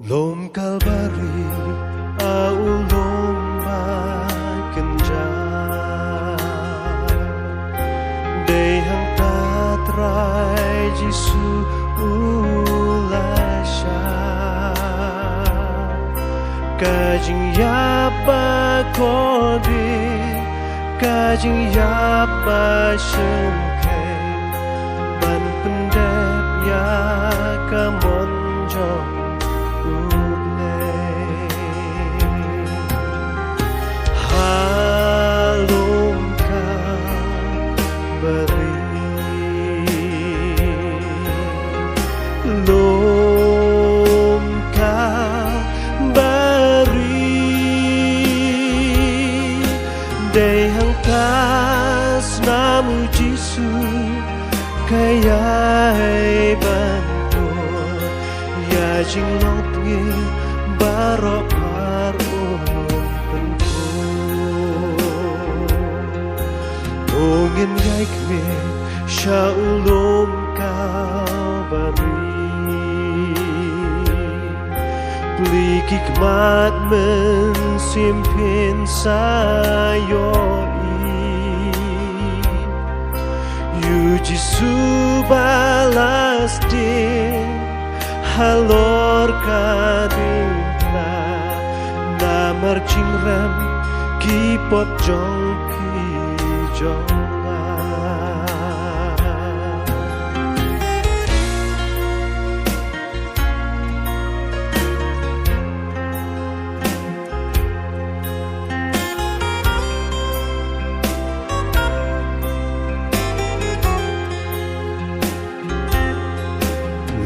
Lom Kalvari au lom kenja Day hang tatrai Jisu ulasha Kajing yapa kodi Kajing yapa shengkeng Ban pendep ya kamonjong Day hang tas namu Jisu kaya bantu ya jing long tgi barok harum tentu ongin gai kwe shaulom Kalvari Plikik mat mensimpin sayoi Yu Jisu balas din halor kadingla Namar cingram kipot jong pijong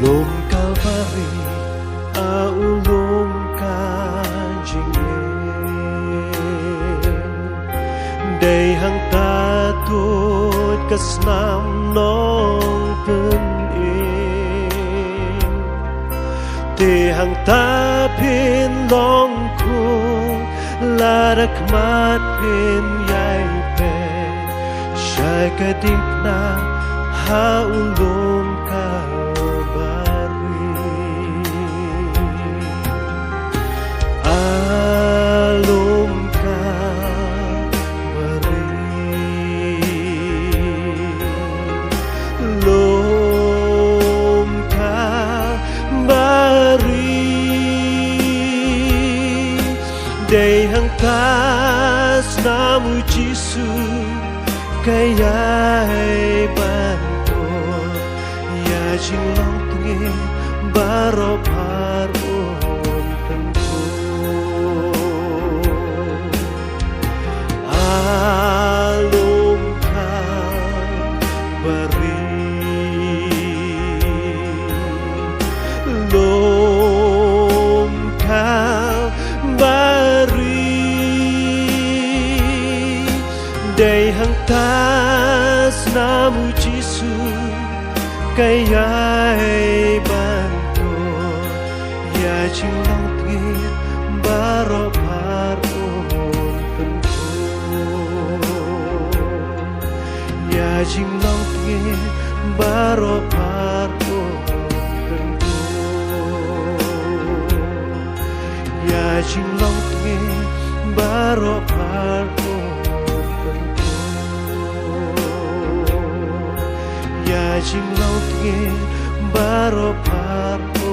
Lom Kalvari au lom kajinge Day hang tatut kasnam nong pening Te hang tapin long kung larak mat pin yai pe Shai kading na hau lom Day hang tas namu Jisu kaya bantu ya jing long tgi barok harum tentu alum Kalvari lom Day hang tas namu Jisu kaya bantu ya jing long tgi barok harum tentu ya jing long tgi barok harum tentu ya jing long tgi barok harum Ya jing long tgi barok harum